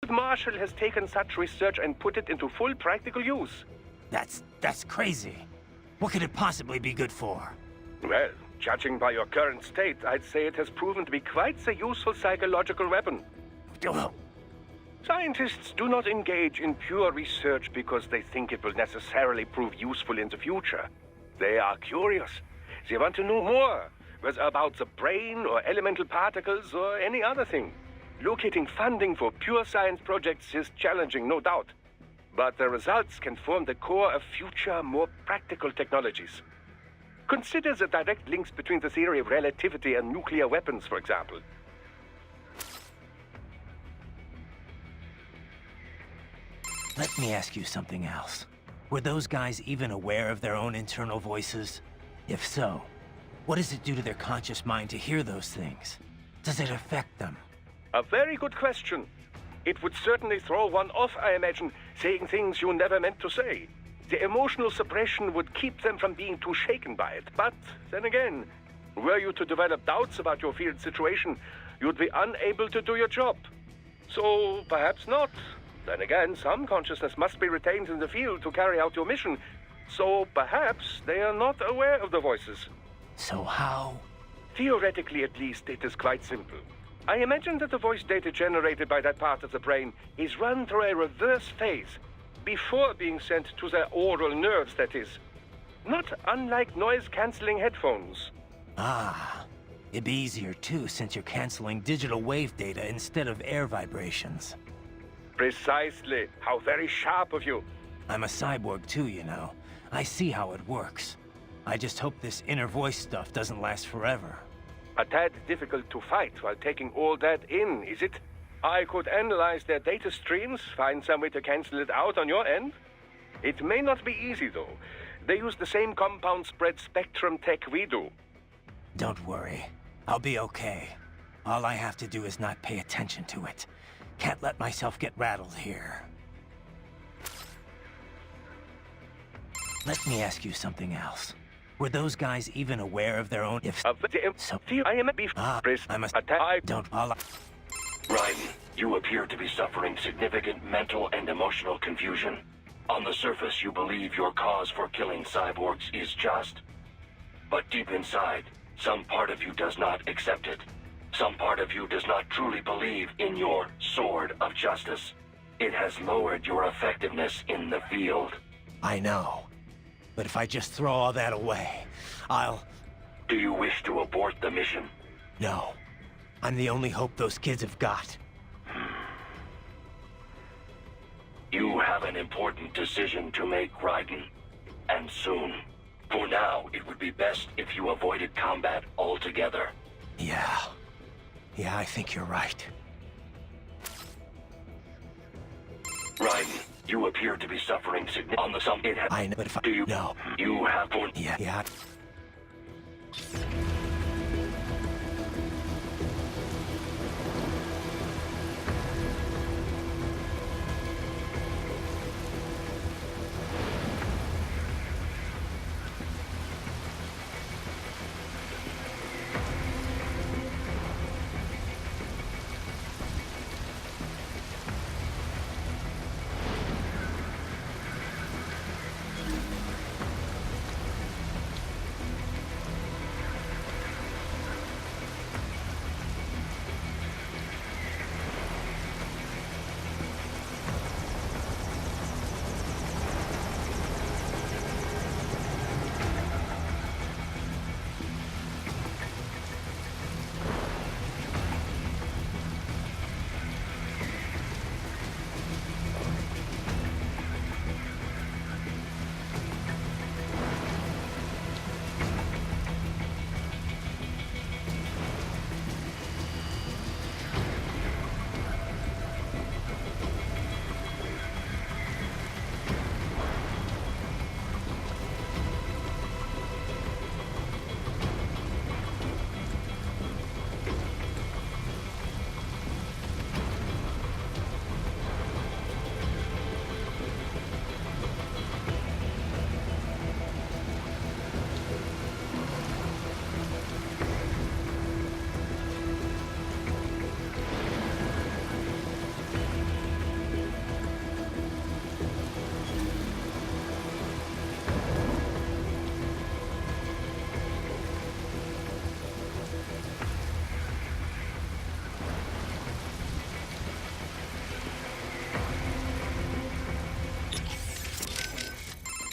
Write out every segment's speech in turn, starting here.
Marshal has taken such research and put it into full practical use. That's crazy. What could it possibly be good for? Well, judging by your current state, I'd say it has proven to be quite a useful psychological weapon. Well, Scientists do not engage in pure research because they think it will necessarily prove useful in the future. They are curious. They want to know more, whether about the brain or elemental particles or any other thing. Locating funding for pure science projects is challenging, no doubt. But the results can form the core of future, more practical technologies. Consider the direct links between the theory of relativity and nuclear weapons, for example. let me ask you something else. Were those guys even aware of their own internal voices? If so, what does it do to their conscious mind to hear those things? Does it affect them? A very good question. It would certainly throw one off, I imagine, saying things you never meant to say. The emotional suppression would keep them from being too shaken by it. But then again, were you to develop doubts about your field situation, you'd be unable to do your job. So perhaps not. Then again, some consciousness must be retained in the field to carry out your mission. So perhaps they are not aware of the voices. So how? Theoretically, at least, it is quite simple. I imagine that the voice data generated by that part of the brain is run through a reverse phase, before being sent to the oral nerves, that is. Not unlike noise-canceling headphones. Ah, it'd be easier too, since you're canceling digital wave data instead of air vibrations. Precisely. How very sharp of you. I'm a cyborg too, you know. I see how it works. I just hope this inner voice stuff doesn't last forever. A tad difficult to fight while taking all that in, is it? I could analyze their data streams, find some way to cancel it out on your end. It may not be easy, though. They use the same compound spread spectrum tech we do. Don't worry. I'll be okay. All I have to do is not pay attention to it. Can't let myself get rattled here. Let me ask you something else. Were those guys even aware of their own Raiden, you appear to be suffering significant mental and emotional confusion. On the surface, you believe your cause for killing cyborgs is just. But deep inside, some part of you does not accept it. Some part of you does not truly believe in your sword of justice. It has lowered your effectiveness in the field. I know. But if I just throw all that away, I'll... Do you wish to abort the mission? No. I'm the only hope those kids have got. You have an important decision to make, Raiden. And soon. For now, it would be best if you avoided combat altogether. Yeah, I think you're right. Raiden, you appear to be suffering on the summit. I know, but if I... Do you... No. You have... Yeah.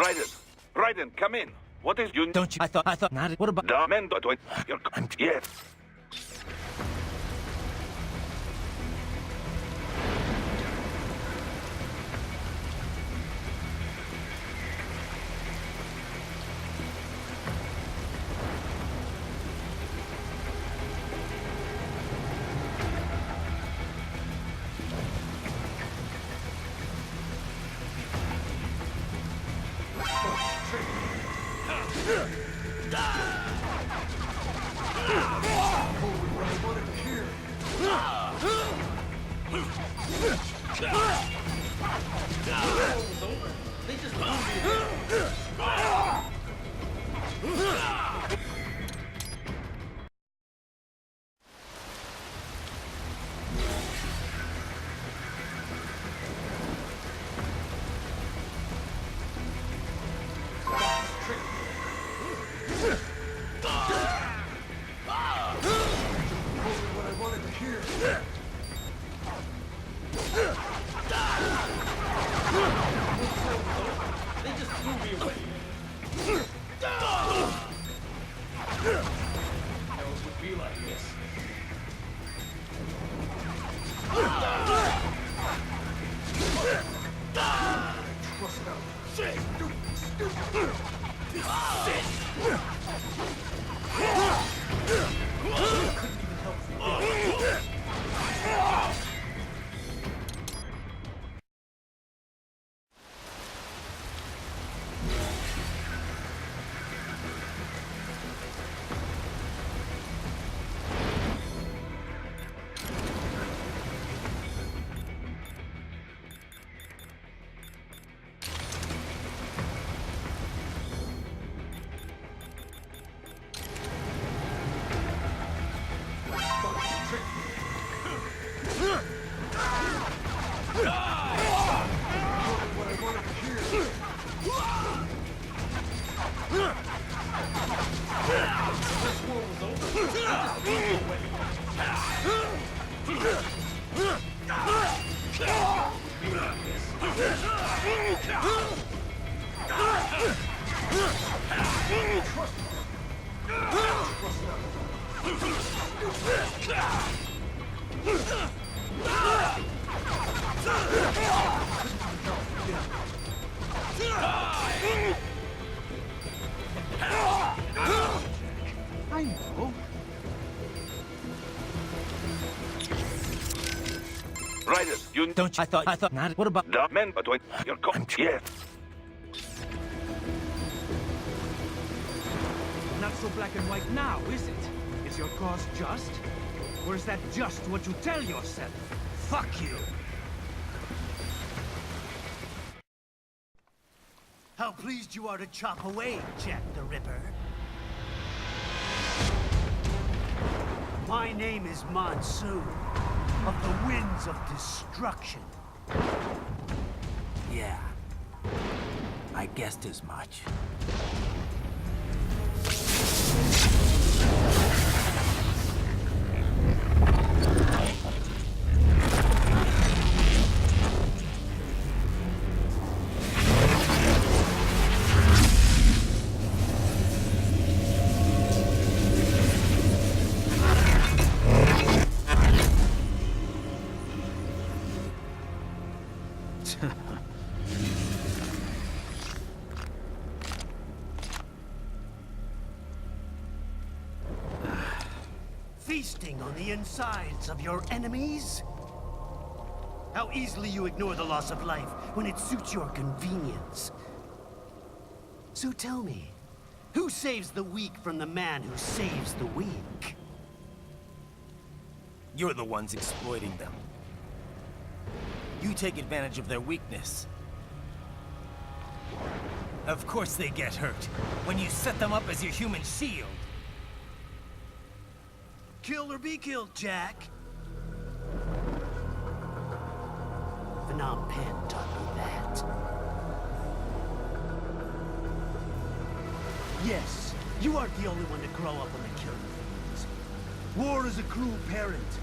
Raiden! Raiden, come in! What is you... Don't you... I thought not... What about... Yes. I know. Raiden, you... Don't you... I thought not... What about... The men, but when you're... Yes. Not so black and white now, is it? Is your cause just? Or is that just what you tell yourself? Fuck you! How pleased you are to chop away, Jack the Ripper. My name is Monsoon, of the Winds of Destruction. Yeah. I guessed as much. Feasting on the insides of your enemies? How easily you ignore the loss of life when it suits your convenience. So tell me, who saves the weak from the man who saves the weak? You're the ones exploiting them. You take advantage of their weakness. Of course they get hurt when you set them up as your human shield. Kill or be killed, Jack. Phnom Penh taught me that. Yes, you aren't the only one to grow up on the killing fields. War is a cruel parent.